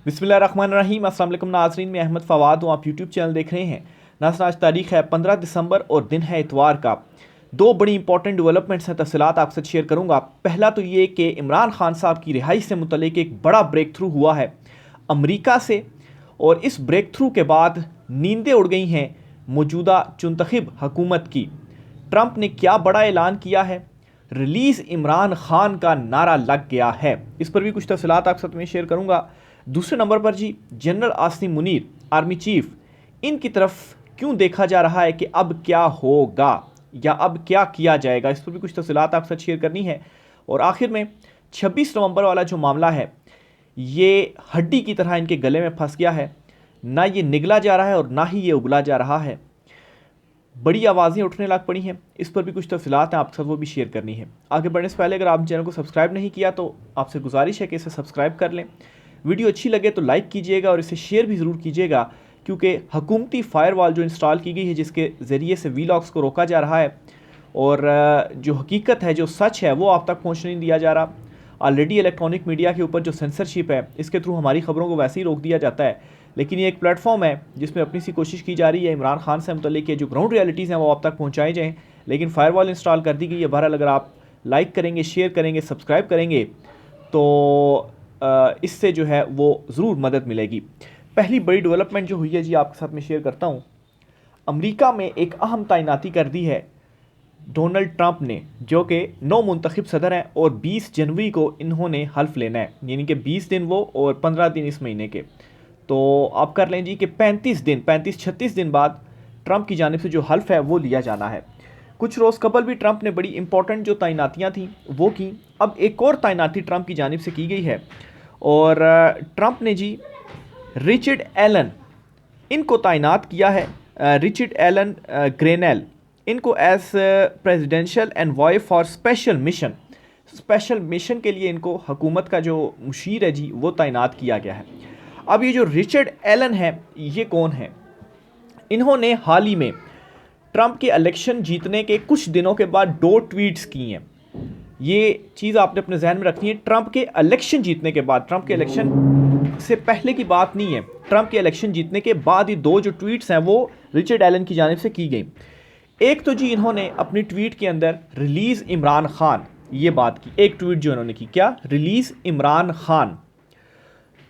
बिस्मिल्लाहिर्रहमानिर्रहीम। अस्सलाम वालेकुम नाज़रीन, मैं अहमद फ़वाद हूँ। आप यूट्यूब चैनल देख रहे हैं। नाज़रीन, आज तारीख़ है 15 दिसंबर और दिन है इतवार का। दो बड़ी इंपॉर्टेंट डेवलपमेंट्स हैं, तफ़सीलात आपसे शेयर करूँगा। पहला तो ये कि इमरान खान साहब की रिहाई से मुतल्लिक एक बड़ा ब्रेक थ्रू हुआ है अमरीका से, और इस ब्रेक थ्रू के बाद नींदें उड़ गई हैं मौजूदा चुनतखब हुकूमत की। ट्रंप ने क्या बड़ा ऐलान किया है, रिलीज़ इमरान खान का नारा लग गया है। इस पर भी कुछ तफ़सीलात आपके साथ में शेयर करूँगा। दूसरे नंबर पर जी, general Asim Munir army chief, इनकी तरफ क्यों देखा जा रहा है कि अब क्या होगा या अब क्या किया जाएगा, इस पर भी कुछ तफ़सीलात आपके साथ शेयर करनी है। और आखिर में 26 नवंबर वाला जो मामला है, ये हड्डी की तरह इनके गले में फंस गया है। ना ये निगला जा रहा है और ना ही ये उगला जा रहा है। बड़ी आवाज़ें उठने लग पड़ी हैं। इस पर भी कुछ तफ़सीलात हैं आपके साथ, वो भी शेयर करनी है। आगे बढ़ने से पहले अगर आप चैनल को सब्सक्राइब नहीं किया तो आपसे गुजारिश है कि इसे सब्सक्राइब कर लें। वीडियो अच्छी लगे तो लाइक कीजिएगा और इसे शेयर भी ज़रूर कीजिएगा, क्योंकि हुकूमती फ़ायरवॉल जो इंस्टॉल की गई है, जिसके ज़रिए से वीलॉग्स को रोका जा रहा है और जो हकीकत है, जो सच है, वो आप तक पहुँचने नहीं दिया जा रहा। ऑलरेडी इलेक्ट्रॉनिक मीडिया के ऊपर जो सेंसरशिप है, इसके थ्रू हमारी खबरों को वैसे ही रोक दिया जाता है। लेकिन ये एक प्लेटफॉर्म है जिसमें अपनी सी कोशिश की जा रही है इमरान खान से मुतल्लिक जो ग्राउंड रियलिटीज़ हैं वो आप तक पहुँचाई जाएँ। लेकिन फ़ायरवॉल इंस्टॉल कर दी गई है। बहरहाल अगर आप लाइक करेंगे, शेयर करेंगे, सब्सक्राइब करेंगे तो इससे जो है वो ज़रूर मदद मिलेगी। पहली बड़ी डेवलपमेंट जो हुई है जी, आपके साथ में शेयर करता हूँ। अमेरिका में एक अहम तैनाती कर दी है डोनाल्ड ट्रंप ने, जो कि नौ मुंतखब सदर हैं, और 20 जनवरी को इन्होंने हल्फ लेना है, यानी कि 20 दिन वो और 15 दिन इस महीने के। तो आप कर लें जी कि 35-36 दिन बाद ट्रंप की जानिब से जो हल्फ है वो लिया जाना है। कुछ रोज़ कबल भी ट्रंप ने बड़ी इंपॉर्टेंट जो तैनातियाँ थीं वो की। अब एक और तैनाती ट्रंप की जानिब से की गई है, और ट्रंप ने जी रिचर्ड एलन इनको तैनात किया है। रिचर्ड एलन ग्रेनेल, इनको as presidential envoy for special mission के लिए इनको हुकूमत का जो मुशीर है जी वो तैनात किया गया है। अब ये जो रिचर्ड एलन है, ये कौन है? इन्होंने हाल ही में ट्रंप के इलेक्शन जीतने के कुछ दिनों के बाद 2 ट्वीट्स की हैं। ये चीज़ आपने अपने जहन में रखनी है। ट्रंप के इलेक्शन जीतने के बाद, ट्रंप के इलेक्शन से पहले की बात नहीं है, ट्रंप के इलेक्शन जीतने के बाद ही 2 जो ट्वीट्स हैं वो रिचर्ड एलन की जानिब से की गई। एक तो जी इन्होंने अपनी ट्वीट के अंदर रिलीज़ इमरान खान, ये बात की। एक ट्वीट जो इन्होंने की, क्या? रिलीज़ इमरान खान।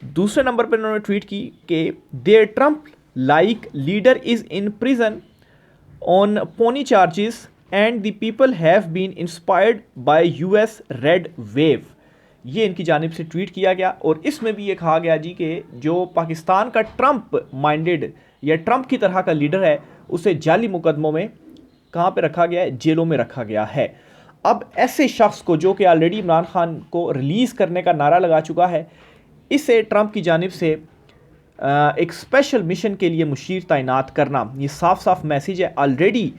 दूसरे नंबर पर इन्होंने ट्वीट की कि there Trump like leader is in prison on phony charges and the people have been inspired by US red wave. ये इनकी जानिब से ट्वीट किया गया, और इसमें भी ये कहा गया जी कि जो पाकिस्तान का ट्रंप माइंडेड या ट्रंप की तरह का लीडर है, उसे जाली मुकदमों में कहाँ पे रखा गया है? जेलों में रखा गया है। अब ऐसे शख्स को, जो कि ऑलरेडी इमरान खान को रिलीज़ करने का नारा लगा चुका है, इसे ट्रंप की जानिब से एक स्पेशल मिशन के लिए मुशीर तैनात करना, ये साफ साफ मैसेज है। ऑलरेडी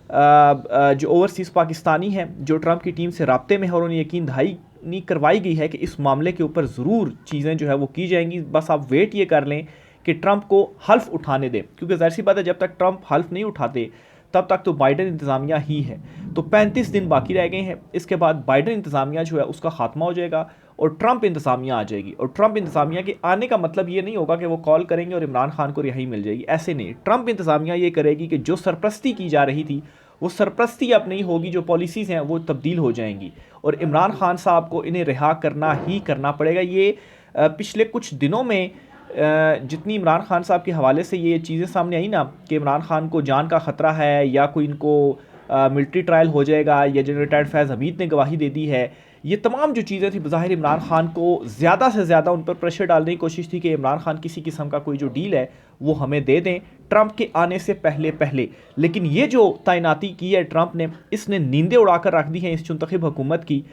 जो ओवरसीज़ पाकिस्तानी हैं जो ट्रंप की टीम से राब्ते में है, और उन्हें यकीन दहानी करवाई गई है कि इस मामले के ऊपर ज़रूर चीज़ें जो है वो की जाएंगी। बस आप वेट ये कर लें कि ट्रंप को हल्फ उठाने दें, क्योंकि ज़ाहिर सी बात है जब तक ट्रंप हल्फ नहीं उठाते तब तक तो बाइडन इंतज़ामिया ही है। तो 35 दिन बाकी रह गए हैं। इसके बाद बाइडन इंतज़ामिया जो है उसका खात्मा हो जाएगा और ट्रंप इंतज़ामिया आ जाएगी। और ट्रंप इंतज़ामिया के आने का मतलब ये नहीं होगा कि वो कॉल करेंगे और इमरान खान को रिहाई मिल जाएगी, ऐसे नहीं। ट्रंप इंतज़ामिया ये करेगी कि जो सरप्रस्ती की जा रही थी वो सरप्रस्ती अब नहीं होगी, जो पॉलिसीज़ हैं वो तब्दील हो जाएंगी, और इमरान खान साहब को इन्हें रिहा करना ही करना पड़ेगा। ये पिछले कुछ दिनों में जितनी इमरान खान साहब के हवाले से ये चीज़ें सामने आई ना कि इमरान खान को जान का ख़तरा है, या कोई इनको मिलिट्री ट्रायल हो जाएगा, या जनरल रिटायर्ड फैज़ हमीद ने गवाही दे दी है, ये तमाम जो चीज़ें थी बज़ाहिर इमरान खान को ज़्यादा से ज़्यादा उन पर प्रेशर डालने की कोशिश थी कि इमरान खान किसी किस्म का कोई जो डील है वो हमें दे दें ट्रंप के आने से पहले। लेकिन ये जो तैनाती की है ट्रंप ने, इसने नींदें उड़ाकर रख दी हैं इस चुनतखब हुकूमत की।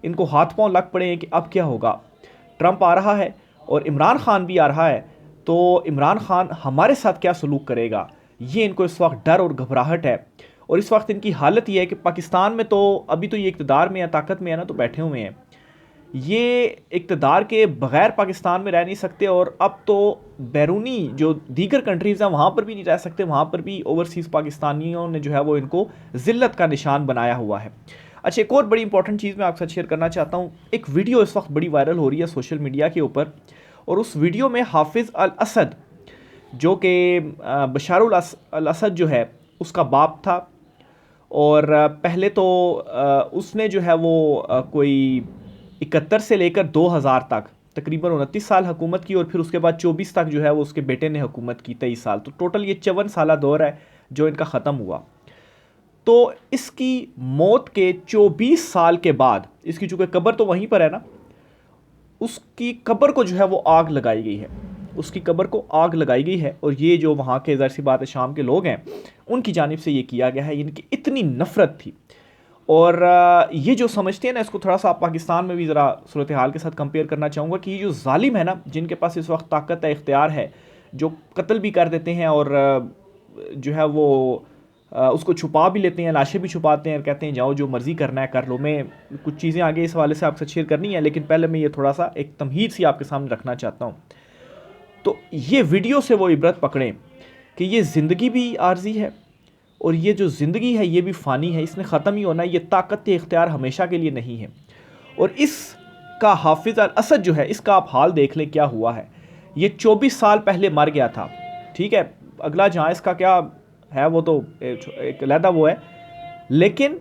इनको हाथ पांव लग पड़े हैं कि अब क्या होगा। ट्रंप आ रहा है और इमरान खान भी आ रहा है, तो इमरान खान हमारे साथ क्या सलूक करेगा, ये इनको इस वक्त डर और घबराहट है। और इस वक्त इनकी हालत ये है कि पाकिस्तान में तो अभी तो ये इक़्तिदार में या ताकत में है ना, तो बैठे हुए हैं। ये इक़्तिदार के बग़ैर पाकिस्तान में रह नहीं सकते, और अब तो बैरूनी जो दीगर कंट्रीज़ हैं वहाँ पर भी नहीं रह सकते। वहाँ पर भी ओवरसीज़ पाकिस्तानियों ने जो है वो इनको ज़िल्लत का निशान बनाया हुआ है। अच्छा, एक और बड़ी इंपॉर्टेंट चीज़ मैं आपके साथ शेयर करना चाहता हूँ। एक वीडियो इस वक्त बड़ी वायरल हो रही है सोशल मीडिया के ऊपर, और उस वीडियो में हाफिज़ अल असद जो कि बशारुल अल असद जो है उसका बाप था, और पहले तो उसने जो है वो कोई 71 से लेकर 2000 तक तकरीबन 29 साल हुकूमत की, और फिर उसके बाद 24 तक जो है वो उसके बेटे ने हुकूमत की 23 साल। तो टोटल ये 54 साल दौर है जो इनका ख़त्म हुआ। तो इसकी मौत के 24 साल के बाद, इसकी चूँकि कब्र तो वहीं पर है ना, उसकी कब्र को जो है वो आग लगाई गई है, उसकी कब्र को आग लगाई गई है। और ये जो वहाँ के, ज़ाहिर सी बात है शाम के लोग हैं, उनकी जानिब से ये किया गया है। इनकी इतनी नफ़रत थी। और ये जो समझते हैं ना, इसको थोड़ा सा आप पाकिस्तान में भी ज़रा सूरत हाल के साथ कंपेयर करना चाहूँगा कि ये जो जालिम है ना, जिनके पास इस वक्त ताकत है, इख्तियार है, जो कत्ल भी कर देते हैं और जो है वो उसको छुपा भी लेते हैं, लाशें भी छुपाते हैं और कहते हैं जाओ जो मर्ज़ी करना है कर लो। मैं कुछ चीज़ें आगे इस हवाले से आपसे शेयर करनी है, लेकिन पहले मैं ये थोड़ा सा एक तमहीद सी आपके सामने रखना चाहता हूँ। तो ये वीडियो से वो इबरत पकड़ें कि ये ज़िंदगी भी आर्जी है, और ये जो ज़िंदगी है ये भी फ़ानी है, इसने ख़त्म ही होना है। ये ताकत इख्तियार हमेशा के लिए नहीं है। और इसका हाफिज़ अल असद जो है, इसका आप हाल देख लें क्या हुआ है। ये 24 साल पहले मर गया था, ठीक है। अगला जहाँ इसका क्या है वो तो एक अलहदा वो है, लेकिन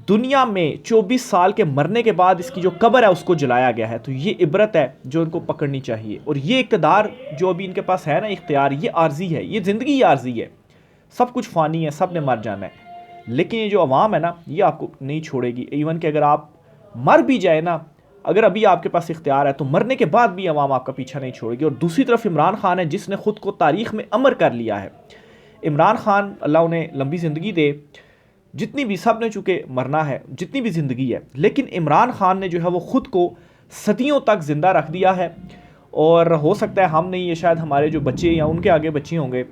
दुनिया में 24 साल के मरने के बाद इसकी जो कब्र है उसको जलाया गया है। तो ये इबरत है जो इनको पकड़नी चाहिए। और ये इक़्तिदार जो अभी इनके पास है ना, इख्तियार, ये आर्जी है, ये ज़िंदगी ही आर्जी है। सब कुछ फ़ानी है, सब ने मर जाना है। लेकिन ये जो अवाम है ना, ये आपको नहीं छोड़ेगी। इवन कि अगर आप मर भी जाए ना, अगर अभी आपके पास इख्तियार है, तो मरने के बाद भी अवाम आपका पीछा नहीं छोड़ेगी। और दूसरी तरफ इमरान खान है, जिसने ख़ुद को तारीख़ में अमर कर लिया है। इमरान खान, अल्लाह उन्हें लंबी ज़िंदगी दे, जितनी भी, सब ने चूँकि मरना है, जितनी भी ज़िंदगी है, लेकिन इमरान खान ने जो है वो ख़ुद को सदियों तक ज़िंदा रख दिया है। और हो सकता है हम नहीं, ये शायद हमारे जो बच्चे या उनके आगे बच्चे होंगे,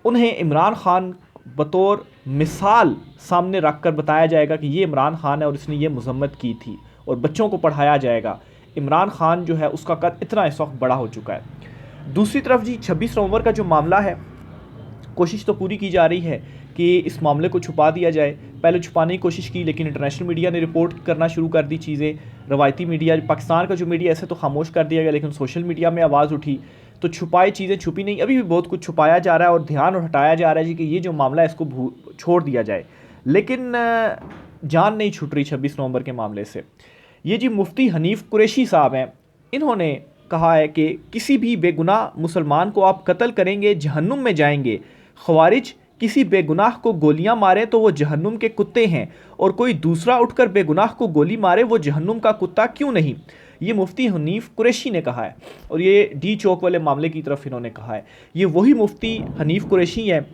उन्हें इमरान खान बतौर मिसाल सामने रख कर बताया जाएगा कि ये इमरान खान है और इसने ये मजम्मत की थी, और बच्चों को पढ़ाया जाएगा। इमरान खान जो है उसका कद इतना इस वक्त बड़ा हो चुका है। दूसरी तरफ जी 26 नवंबर का जो मामला है, कोशिश तो पूरी की जा रही है कि इस मामले को छुपा दिया जाए। पहले छुपाने की कोशिश की, लेकिन इंटरनेशनल मीडिया ने रिपोर्ट करना शुरू कर दी चीज़ें। रवायती मीडिया, पाकिस्तान का जो मीडिया, ऐसे तो खामोश कर दिया गया, लेकिन सोशल मीडिया में आवाज़ उठी तो छुपाई चीज़ें छुपी नहीं। अभी भी बहुत कुछ छुपाया जा रहा है और ध्यान हटाया जा रहा है जी कि ये जो मामला है इसको छोड़ दिया जाए। लेकिन जान नहीं छूट रही 26 नवंबर के मामले से। ये जी मुफ्ती हनीफ कुरैशी साहब हैं, इन्होंने कहा है कि किसी भी बेगुनाह मुसलमान को आप कत्ल करेंगे जहन्नुम में जाएंगे। ख्वारिज किसी बेगुनाह को गोलियां मारे तो वो जहन्नुम के कुत्ते हैं, और कोई दूसरा उठकर बेगुनाह को गोली मारे वो जहन्नुम का कुत्ता क्यों नहीं। ये मुफ्ती हनीफ कुरैशी ने कहा है, और ये डी चौक वाले मामले की तरफ इन्होंने कहा है। ये वही मुफ्ती हनीफ कुरैशी है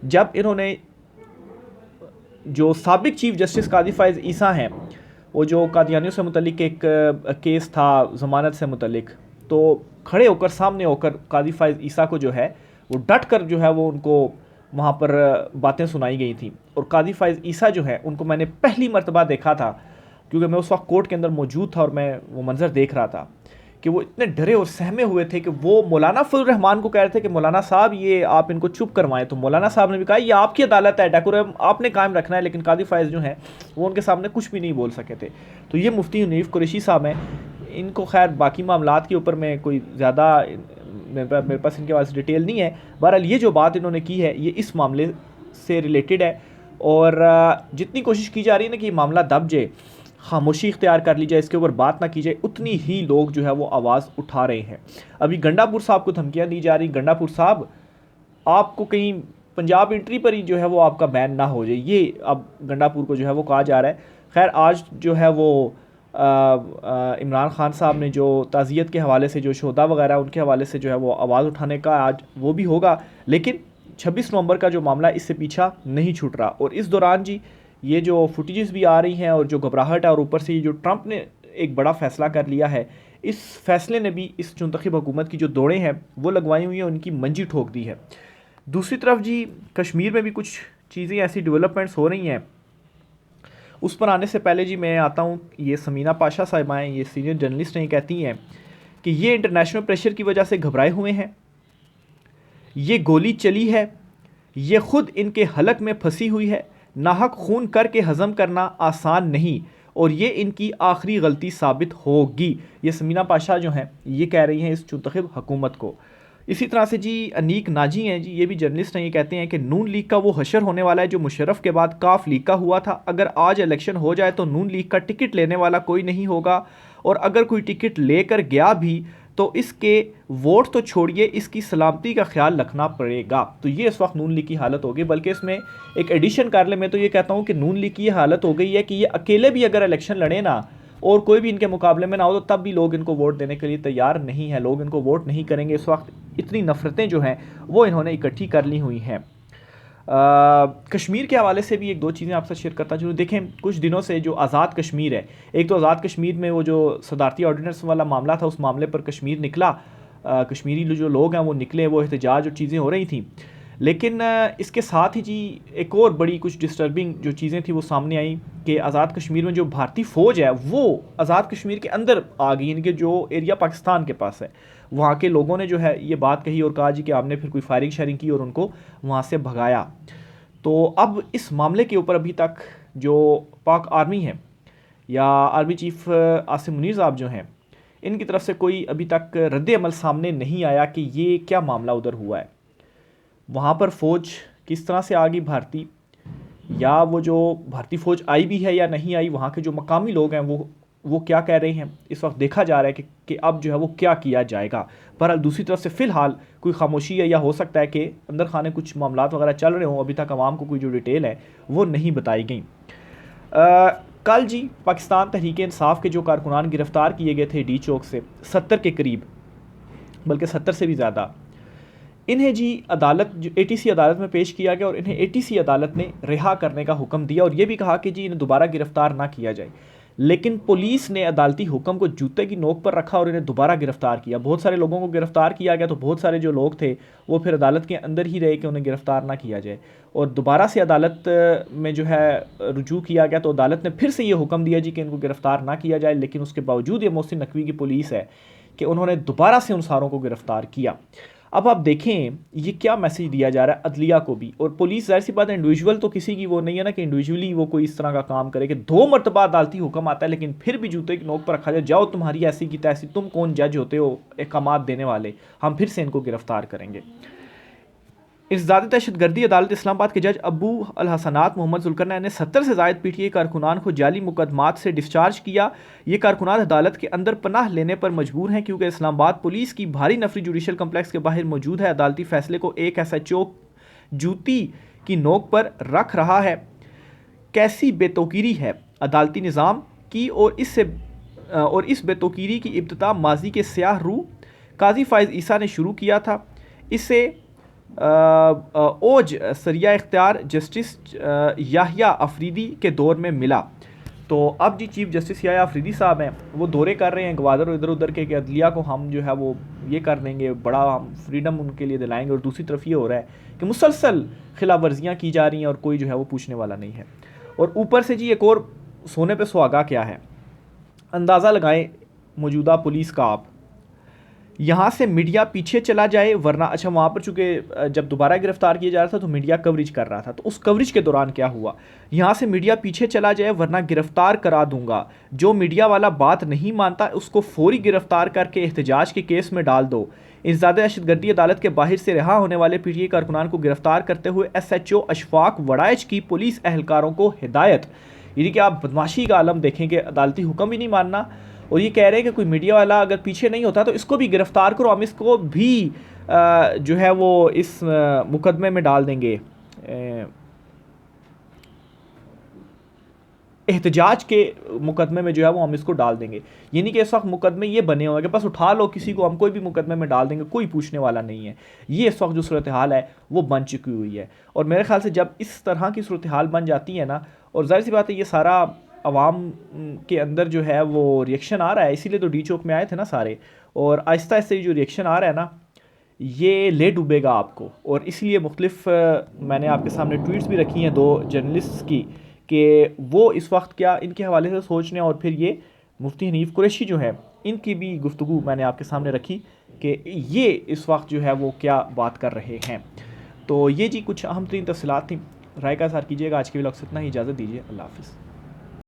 जब इन्होंने जो साबिक चीफ जस्टिस कादी फ़ाइज़ ईसा हैं, वो जो कादियानियों से मुतल्लिक एक केस था ज़मानत से मुतल्लिक, तो खड़े होकर सामने होकर कादी फ़ाइज़ ईसा को जो है वो डट कर जो है वो उनको वहाँ पर बातें सुनाई गई थी। और कादी फ़ाइज़ ईसा जो है उनको मैंने पहली मरतबा देखा था, क्योंकि मैं उस वक्त कोर्ट के अंदर मौजूद था और मैं वो मंज़र देख रहा था कि वो इतने डरे और सहमे हुए थे कि वो मौलाना फजल रहमान को कह रहे थे कि मौलाना साहब ये आप इनको चुप करवाएं। तो मौलाना साहब ने भी कहा ये आपकी अदालत है, डेकोरम आपने कायम रखना है। लेकिन कादी फ़ाइज़ जो हैं वो उनके सामने कुछ भी नहीं बोल सके थे। तो ये मुफ्ती हनीफ कुरैशी साहब हैं। इनको खैर बाकी मामलात के ऊपर में कोई ज़्यादा मेरे पास इनके पास डिटेल नहीं है। बहरहाल ये जो बात इन्होंने की है ये इस मामले से रिलेटेड है, और जितनी कोशिश की जा रही है ना कि मामला दब जाए, खामोशी इख्तियार कर ली जाए, इसके ऊपर बात ना की जाए, उतनी ही लोग जो है वो आवाज़ उठा रहे हैं। अभी गंडापुर साहब को धमकियाँ दी जा रही, गंडापुर साहब आपको कहीं पंजाब एंट्री पर ही जो है वो आपका बैन ना हो जाए, ये अब गंडापुर को जो है वो कहा जा रहा है। खैर आज जो है वो इमरान खान साहब ने जो ताज़ियत के हवाले से जो शोधा वगैरह उनके हवाले से जो है वो आवाज़ उठाने का आज वो भी होगा, लेकिन 26 नवंबर का जो मामला इससे पीछा नहीं छूट रहा। और इस दौरान जी ये जो फुटेजेस भी आ रही हैं और जो घबराहट है, और ऊपर से ये जो ट्रंप ने एक बड़ा फ़ैसला कर लिया है, इस फैसले ने भी इस मुंतखब हुकूमत की जो दौड़ें हैं वो लगवाई हुई हैं, उनकी मंजी ठोक दी है। दूसरी तरफ जी कश्मीर में भी कुछ चीज़ें ऐसी डेवलपमेंट्स हो रही हैं। उस पर आने से पहले जी मैं आता हूँ, ये समीना पाशा साहिबा हैं, ये सीनियर जर्नलिस्ट हैं, कहती हैं कि ये इंटरनेशनल प्रेशर की वजह से घबराए हुए हैं, ये गोली चली है, ये ख़ुद इनके हलक में फंसी हुई है। नाहक खून करके हज़म करना आसान नहीं, और ये इनकी आखिरी गलती साबित होगी। ये समीना पाशा जो हैं ये कह रही हैं इस चुंतखब हुकूमत को। इसी तरह से जी अनीक नाजी हैं जी, ये भी जर्नलिस्ट हैं, ये कहते हैं कि नून लीग का वो हशर होने वाला है जो मुशर्रफ के बाद काफ लीग का हुआ था। अगर आज इलेक्शन हो जाए तो नून लीग का टिकट लेने वाला कोई नहीं होगा, और अगर कोई टिकट लेकर गया भी तो इसके वोट तो छोड़िए, इसकी सलामती का ख्याल रखना पड़ेगा। तो ये इस वक्त नून लीग की हालत होगी। बल्कि इसमें एक एडिशन कर ले, मैं तो ये कहता हूँ कि नून लीग की ये हालत हो गई है कि ये अकेले भी अगर इलेक्शन लड़े ना और कोई भी इनके मुकाबले में ना हो, तो तब भी लोग इनको वोट देने के लिए तैयार नहीं है, लोग इनको वोट नहीं करेंगे। इस वक्त इतनी नफरतें जो हैं वो इन्होंने इकट्ठी कर ली हुई हैं। कश्मीर के हवाले से भी एक दो चीज़ें आपसे शेयर करता चलूँ। देखें, कुछ दिनों से जो आज़ाद कश्मीर है, एक तो आज़ाद कश्मीर में वो जो सदारती ऑर्डिनेंस वाला मामला था, उस मामले पर कश्मीर निकला, कश्मीरी जो लोग हैं वो निकले, वो एहतजाज और चीज़ें हो रही थी। लेकिन इसके साथ ही जी एक और बड़ी कुछ डिस्टर्बिंग जो चीज़ें थी वो सामने आई कि आज़ाद कश्मीर में जो भारतीय फ़ौज है वो आज़ाद कश्मीर के अंदर आ गई, इनके जो एरिया पाकिस्तान के पास है। वहाँ के लोगों ने जो है ये बात कही और कहा जी कि आपने फिर कोई फायरिंग शायरिंग की और उनको वहाँ से भगाया। तो अब इस मामले के ऊपर अभी तक जो पाक आर्मी है या आर्मी चीफ आसिम मुनीर साहब जो हैं, इनकी तरफ से कोई अभी तक रद्द अमल सामने नहीं आया कि ये क्या मामला उधर हुआ है, वहाँ पर फ़ौज किस तरह से आ गई भारतीय, या वो जो भारतीय फ़ौज आई भी है या नहीं आई, वहाँ के जो मकामी लोग हैं वो क्या कह रहे हैं, इस वक्त देखा जा रहा है कि अब जो है वो क्या किया जाएगा। पर दूसरी तरफ से फ़िलहाल कोई खामोशी है, या हो सकता है कि अंदर खाने कुछ मामलात वगैरह चल रहे हों, अभी तक आवाम को कोई जो डिटेल है वो नहीं बताई गई। कल जी पाकिस्तान तहरीक इंसाफ के जो कारकुनान गिरफ़्तार किए गए थे डी चौक से 70 के करीब, बल्कि 70 से भी ज़्यादा, इन्हें जी अदालत जो ATC अदालत में पेश किया गया और इन्हें ATC अदालत ने रिहा करने का हुक्म दिया और ये भी कहा कि जी इन्हें दोबारा गिरफ़्तार ना किया जाए। लेकिन पुलिस ने अदालती हुक्म को जूते की नोक पर रखा और इन्हें दोबारा गिरफ़्तार किया। बहुत सारे लोगों को गिरफ़्तार किया गया, तो बहुत सारे जो लोग थे वो फिर अदालत के अंदर ही रहे कि उन्हें गिरफ़्तार ना किया जाए, और दोबारा से अदालत में जो है रुजू किया गया, तो अदालत ने फिर से ये हुक्म दिया जी कि इनको गिरफ़्तार ना किया जाए। लेकिन उसके बावजूद ये मोहसिन नकवी की पुलिस है कि उन्होंने दोबारा से उन सारों को गिरफ़्तार किया। अब आप देखें ये क्या मैसेज दिया जा रहा है अदलिया को भी, और पुलिस, जाहिर सी बात है इंडिविजुअल तो किसी की वो नहीं है ना कि इंडिविजुअली वो कोई इस तरह का काम करे कि 2 मरतबा अदालती हुक्म आता है लेकिन फिर भी जूते की नोक पर रखा जाए, जाओ तुम्हारी ऐसी की तैसी, तुम कौन जज होते हो अहकामात देने वाले, हम फिर से इनको गिरफ्तार करेंगे। इंसदाद दहशतगर्दी अदालत इस्लामाबाद के जज अबू अल हसनात मोहम्मद जुल्करनैन ने 70 से ज़ायद PTA कारकुनान को जाली मुकदमात से डिस्चार्ज किया। ये कारकुनान अदालत के अंदर पनाह लेने पर मजबूर हैं क्योंकि इस्लामाबाद पुलिस की भारी नफरी जुडिशल कम्प्लेक्स के बाहर मौजूद है। अदालती फैसले को एक SHO जूती की नोक पर रख रहा है। कैसी बेतौकीरी है अदालती निज़ाम की, और इस बेतौकीरी की इब्तिदा माजी के स्याह रू काजी फ़ाइज़ ईसा ने शुरू किया था। इसे ओज सरिया इख्तियार जस्टिस याहिया अफरीदी के दौर में मिला। तो अब जी चीफ जस्टिस याहिया अफरीदी साहब हैं वो दौरे कर रहे हैं गवादर इधर उधर के, अदलिया को हम जो है वो ये कर देंगे, बड़ा हम फ्रीडम उनके लिए दिलाएंगे, और दूसरी तरफ ये हो रहा है कि मुसलसल खिलाफ वर्जियाँ की जा रही हैं और कोई जो है वो पूछने वाला नहीं है। और ऊपर से जी एक और सोने पे सुहागा क्या है, अंदाज़ा लगाएं मौजूदा पुलिस का आप, यहाँ से मीडिया पीछे चला जाए वरना, अच्छा वहाँ पर चूँकि जब दोबारा गिरफ्तार किया जा रहा था तो मीडिया कवरेज कर रहा था, तो उस कवरेज के दौरान क्या हुआ, यहाँ से मीडिया पीछे चला जाए वरना गिरफ्तार करा दूंगा, जो मीडिया वाला बात नहीं मानता उसको फौरी गिरफ्तार करके एहतजाज के केस में डाल दो। इंसदाद दहशतगर्दी अदालत के बाहर से रिहा होने वाले PTA कारकुनान को गिरफ्तार करते हुए SHO अशफाक वड़ाइच की पुलिस एहलकारों को हिदायत। यानी कि आप बदमाशी का आलम देखेंगे, अदालती हुक्म ही नहीं मानना, और ये कह रहे हैं कि कोई मीडिया वाला अगर पीछे नहीं होता तो इसको भी गिरफ्तार करो, हम इसको भी जो है वो इस मुकदमे में डाल देंगे, एहतजाज के मुकदमे में जो है वो हम इसको डाल देंगे। यानी कि इस वक्त मुकदमे ये बने हुए हैं कि बस उठा लो किसी को, हम कोई भी मुकदमे में डाल देंगे, कोई पूछने वाला नहीं है। ये इस वक्त जो सूरत हाल है वो बन चुकी हुई है, और मेरे ख्याल से जब इस तरह की सूरत हाल बन जाती है ना, और जाहिर सी बात है ये सारा अवाम के अंदर जो है वो रिएक्शन आ रहा है, इसीलिए तो डी चौक में आए थे ना सारे, और आहिस्ता आहिस्ता जो रिएक्शन आ रहा है ना ये ले डूबेगा आपको। और इसलिए मुख्तलिफ मैंने आपके सामने ट्वीट्स भी रखी हैं 2 जर्नलिस्ट की कि वो इस वक्त क्या इनके हवाले से सोच रहे हैं, और फिर ये मुफ्ती हनीफ कुरैशी जो है इनकी भी गुफ्तगू मैंने आपके सामने रखी कि ये इस वक्त जो है वो क्या बात कर रहे हैं। तो ये जी कुछ अहम तरीन तफसीलात थी, राय का इज़हार कीजिएगा। आज के व्लॉग से इतना ही, इजाज़त दीजिए, अल्लाह हाफ़िज़।